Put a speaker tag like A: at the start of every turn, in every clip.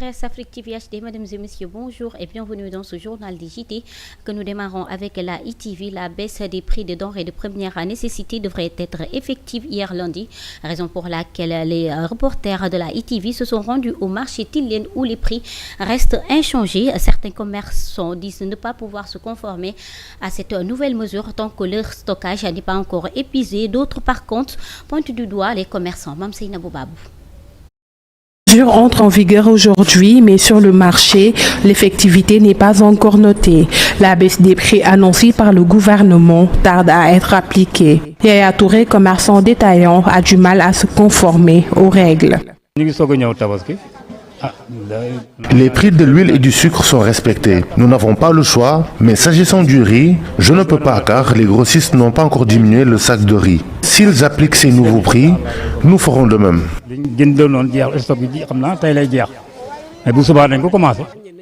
A: presse Afrique TV HD, mesdames et messieurs, bonjour et bienvenue dans ce journal des JT que nous démarrons avec la ITV. La baisse des prix de denrées de première nécessité devrait être effective hier lundi, raison pour laquelle les reporters de la ITV se sont rendus au marché Tilène où les prix restent inchangés. Certains commerçants disent ne pas pouvoir se conformer à cette nouvelle mesure tant que leur stockage n'est pas encore épuisé. D'autres, par contre, pointent du doigt les commerçants. Mame Seynabou Babou.
B: La mesure entre en vigueur aujourd'hui, mais sur le marché, l'effectivité n'est pas encore notée. La baisse des prix annoncée par le gouvernement tarde à être appliquée. Yaya Touré, commerçant détaillant, a du mal à se conformer aux règles.
C: Les prix de l'huile et du sucre sont respectés. Nous n'avons pas le choix, mais s'agissant du riz, je ne peux pas car les grossistes n'ont pas encore diminué le sac de riz. S'ils appliquent ces nouveaux prix, nous ferons de même.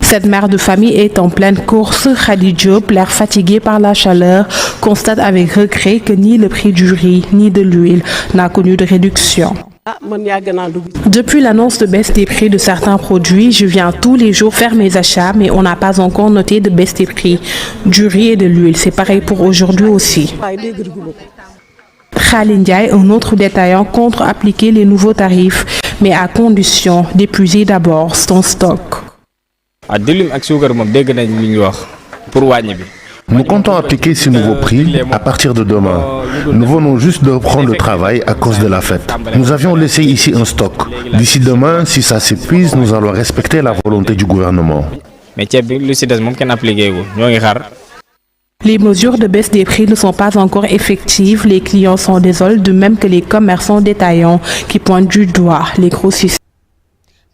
B: Cette mère de famille est en pleine course. Khady Diop, l'air fatigué par la chaleur, constate avec regret que ni le prix du riz ni de l'huile n'a connu de réduction. Depuis l'annonce de baisse des prix de certains produits, je viens tous les jours faire mes achats, mais on n'a pas encore noté de baisse des prix du riz et de l'huile. C'est pareil pour aujourd'hui aussi. Khalil Ndiaye, un autre détaillant, compte appliquer les nouveaux tarifs, mais à condition d'épuiser d'abord son stock.
C: Nous comptons appliquer ces nouveaux prix à partir de demain. Nous venons juste de reprendre le travail à cause de la fête. Nous avions laissé ici un stock. D'ici demain, si ça s'épuise, nous allons respecter la volonté du gouvernement.
B: Les mesures de baisse des prix ne sont pas encore effectives. Les clients s'en désolent, de même que les commerçants détaillants qui pointent du doigt les grossistes.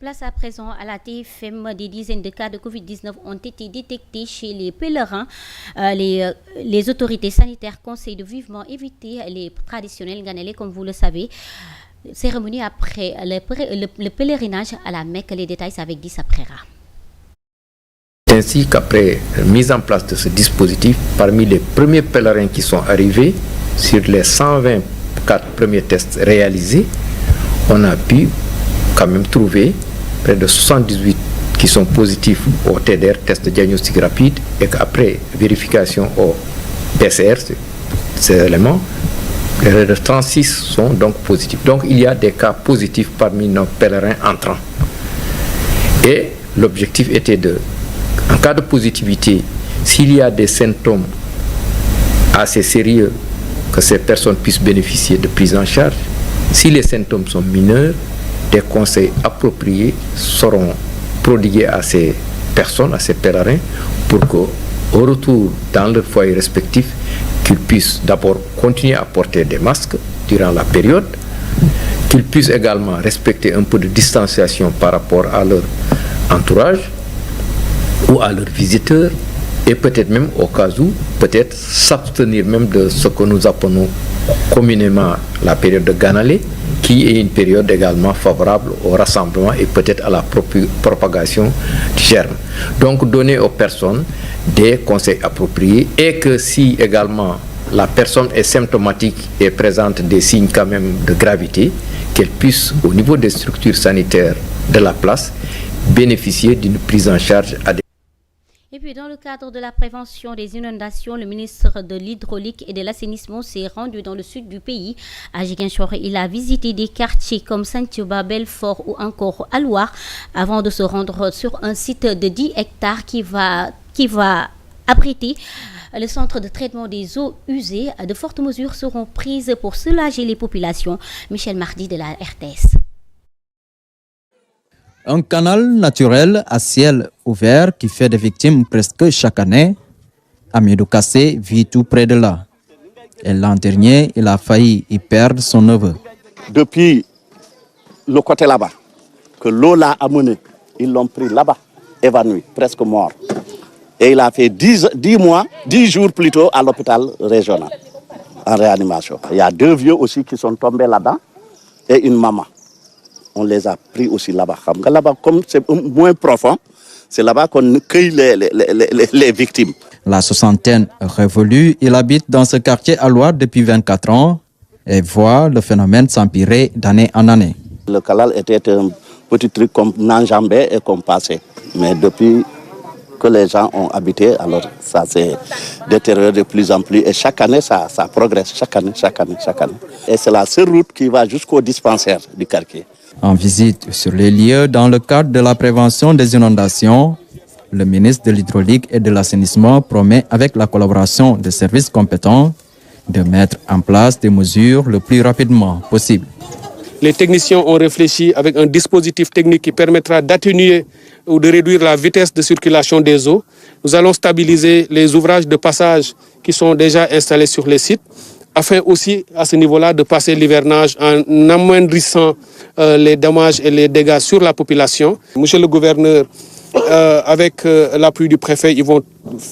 A: Place à présent à la TFM, des dizaines de cas de Covid-19 ont été détectés chez les pèlerins. Les autorités sanitaires conseillent de vivement éviter les traditionnels ganelés, comme vous le savez. Cérémonie après le pèlerinage à la Mecque. Les détails avec Dissa Prera.
D: Ainsi qu'après la mise en place de ce dispositif, parmi les premiers pèlerins qui sont arrivés, sur les 124 premiers tests réalisés, on a pu quand même trouver près de 78 qui sont positifs au TDR, test de diagnostic rapide, et qu'après vérification au PCR, ces éléments, près de 36 sont donc positifs. Donc il y a des cas positifs parmi nos pèlerins entrants. Et l'objectif était en cas de positivité, s'il y a des symptômes assez sérieux, que ces personnes puissent bénéficier de prise en charge. Si les symptômes sont mineurs, des conseils appropriés seront prodigués à ces personnes, à ces pèlerins, pour qu'au retour dans leur foyer respectif, qu'ils puissent d'abord continuer à porter des masques durant la période, qu'ils puissent également respecter un peu de distanciation par rapport à leur entourage ou à leurs visiteurs, et peut-être même au cas où, peut-être s'abstenir même de ce que nous appelons communément la période de Ganalé, qui est une période également favorable au rassemblement et peut-être à la propagation du germe. Donc donner aux personnes des conseils appropriés, et que si également la personne est symptomatique et présente des signes quand même de gravité, qu'elle puisse au niveau des structures sanitaires de la place bénéficier d'une prise en charge adéquate.
A: Et puis, dans le cadre de la prévention des inondations, le ministre de l'Hydraulique et de l'Assainissement s'est rendu dans le sud du pays. À Ziguinchor, il a visité des quartiers comme Saint-Thioba, Belfort ou encore Alouar avant de se rendre sur un site de 10 hectares qui va abriter le centre de traitement des eaux usées. De fortes mesures seront prises pour soulager les populations. Michel Mardi de la RTS.
E: Un canal naturel à ciel ouvert qui fait des victimes presque chaque année. Amidou Kassé vit tout près de là. Et l'an dernier, il a failli y perdre son neveu.
F: Depuis le côté là-bas, que l'eau l'a amené, ils l'ont pris là-bas, évanoui, presque mort. Et il a fait 10 jours plutôt à l'hôpital régional, en réanimation. Il y a 2 vieux aussi qui sont tombés là-bas et une maman. On les a pris aussi là-bas. Là-bas, comme c'est moins profond, c'est là-bas qu'on cueille les victimes.
E: La soixantaine révolue, il habite dans ce quartier à Loire depuis 24 ans et voit le phénomène s'empirer d'année en année.
F: Le canal était un petits trucs comme Nanjambé et comme Passé. Mais depuis que les gens ont habité, alors ça s'est détérioré de plus en plus. Et chaque année, ça progresse. Chaque année. Et c'est la seule route qui va jusqu'au dispensaire du quartier.
E: En visite sur les lieux dans le cadre de la prévention des inondations, le ministre de l'Hydraulique et de l'Assainissement promet, avec la collaboration des services compétents, de mettre en place des mesures le plus rapidement possible.
G: Les techniciens ont réfléchi avec un dispositif technique qui permettra d'atténuer ou de réduire la vitesse de circulation des eaux. Nous allons stabiliser les ouvrages de passage qui sont déjà installés sur les sites, afin aussi, à ce niveau-là, de passer l'hivernage en amoindrissant les dommages et les dégâts sur la population. Monsieur le gouverneur, avec l'appui du préfet, ils vont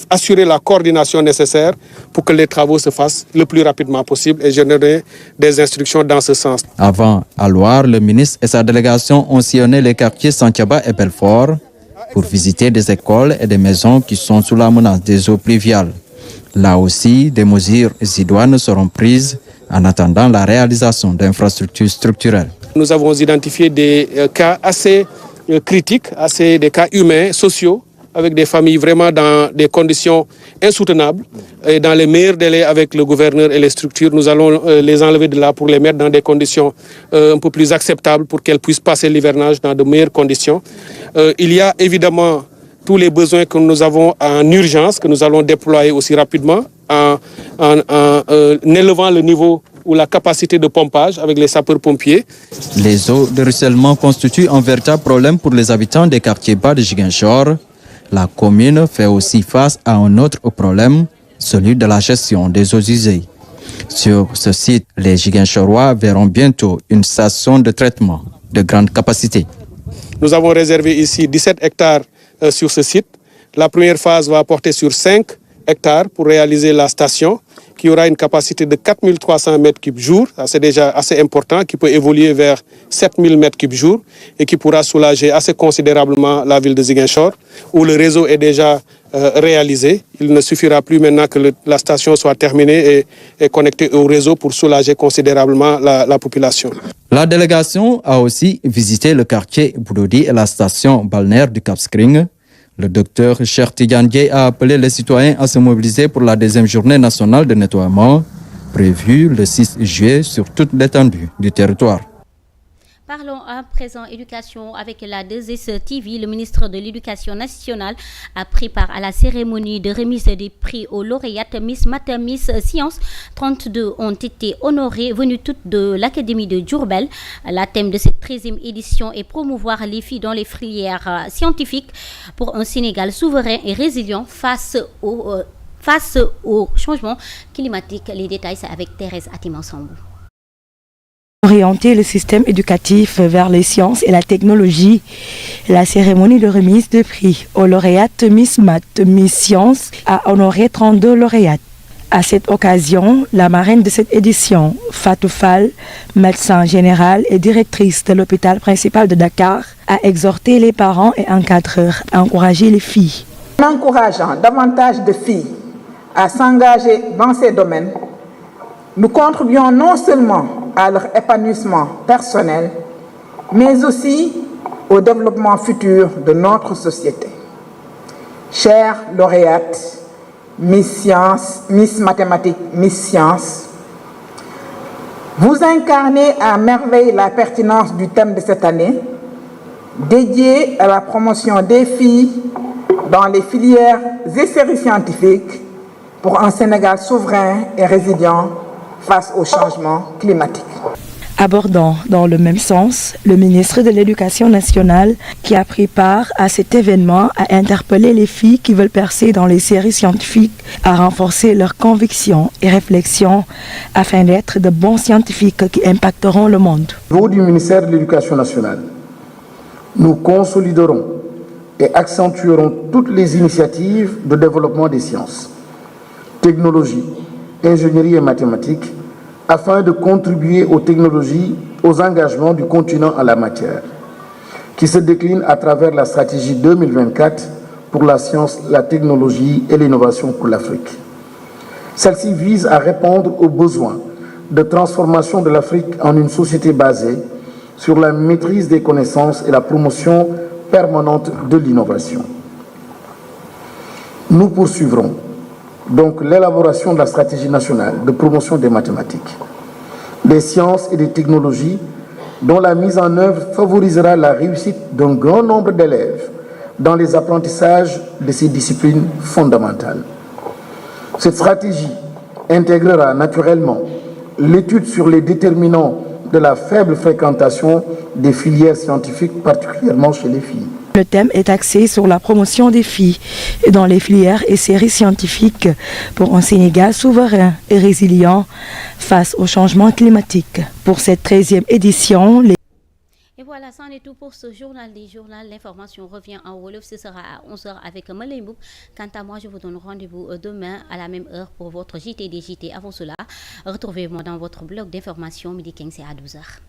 G: assurer la coordination nécessaire pour que les travaux se fassent le plus rapidement possible et générer des instructions dans ce sens.
E: Avant, à Loire, le ministre et sa délégation ont sillonné les quartiers Santiaba et Belfort pour visiter des écoles et des maisons qui sont sous la menace des eaux pluviales. Là aussi, des mesures idoines seront prises en attendant la réalisation d'infrastructures structurelles.
G: Nous avons identifié des cas assez critiques, des cas humains, sociaux, avec des familles vraiment dans des conditions insoutenables. Et dans les meilleurs délais avec le gouverneur et les structures, nous allons les enlever de là pour les mettre dans des conditions un peu plus acceptables pour qu'elles puissent passer l'hivernage dans de meilleures conditions. Il y a évidemment tous les besoins que nous avons en urgence, que nous allons déployer aussi rapidement en élevant le niveau ou la capacité de pompage avec les sapeurs-pompiers.
E: Les eaux de ruissellement constituent un véritable problème pour les habitants des quartiers bas de Ziguinchor. La commune fait aussi face à un autre problème, celui de la gestion des eaux usées. Sur ce site, les Ziguinchorois verront bientôt une station de traitement de grande capacité.
G: Nous avons réservé ici 17 hectares sur ce site. La première phase va porter sur 5 hectares pour réaliser la station, qui aura une capacité de 4300 mètres cubes jour. C'est déjà assez important, qui peut évoluer vers 7000 mètres cubes jour et qui pourra soulager assez considérablement la ville de Ziguinchor, où le réseau est déjà réalisé. Il ne suffira plus maintenant que la station soit terminée et connectée au réseau pour soulager considérablement la population.
E: La délégation a aussi visité le quartier Boudoudi et la station balnéaire du Cap Skirring. Le docteur Cheikh Tidiane Dièye a appelé les citoyens à se mobiliser pour la deuxième journée nationale de nettoiement, prévue le 6 juillet sur toute l'étendue du territoire.
A: Parlons à présent éducation avec la 2S TV. Le ministre de l'Éducation nationale a pris part à la cérémonie de remise des prix aux lauréates Miss Math, Miss Science. 32 ont été honorées, venues toutes de l'Académie de Diourbel. La thème de cette 13e édition est promouvoir les filles dans les filières scientifiques pour un Sénégal souverain et résilient face au changement climatique. Les détails, c'est avec Thérèse Atimansambou.
H: Orienter le système éducatif vers les sciences et la technologie. La cérémonie de remise de prix aux lauréates Miss Math, Miss Science a honoré 32 lauréates. À cette occasion, la marraine de cette édition, Fatou Fall, médecin général et directrice de l'hôpital principal de Dakar, a exhorté les parents et encadreurs à encourager les filles.
I: En encourageant davantage de filles à s'engager dans ces domaines, nous contribuons non seulement à leur épanouissement personnel, mais aussi au développement futur de notre société. Chères lauréates, Miss Science, Miss Mathématiques, Miss Science, vous incarnez à merveille la pertinence du thème de cette année, dédié à la promotion des filles dans les filières et séries scientifiques pour un Sénégal souverain et résilient face au changement climatique.
H: Abordant dans le même sens, le ministre de l'Éducation nationale, qui a pris part à cet événement, a interpellé les filles qui veulent percer dans les séries scientifiques à renforcer leurs convictions et réflexions afin d'être de bons scientifiques qui impacteront le monde.
J: Au niveau du ministère de l'Éducation nationale, nous consoliderons et accentuerons toutes les initiatives de développement des sciences, technologies, ingénierie et mathématiques, afin de contribuer aux technologies, aux engagements du continent en la matière, qui se décline à travers la stratégie 2024 pour la science, la technologie et l'innovation pour l'Afrique. Celle-ci vise à répondre aux besoins de transformation de l'Afrique en une société basée sur la maîtrise des connaissances et la promotion permanente de l'innovation. Nous poursuivrons donc l'élaboration de la stratégie nationale de promotion des mathématiques, des sciences et des technologies dont la mise en œuvre favorisera la réussite d'un grand nombre d'élèves dans les apprentissages de ces disciplines fondamentales. Cette stratégie intégrera naturellement l'étude sur les déterminants de la faible fréquentation des filières scientifiques, particulièrement chez les filles.
H: Le thème est axé sur la promotion des filles dans les filières et séries scientifiques pour un Sénégal souverain et résilient face au changement climatique. Pour cette 13e édition,
A: Et voilà, c'en est tout pour ce journal des journaux. L'information revient en Wolof, ce sera à 11h avec Malembouk. Quant à moi, je vous donne rendez-vous demain à la même heure pour votre JT des JT. Avant cela, retrouvez-moi dans votre blog d'information midi 15 et à 12h.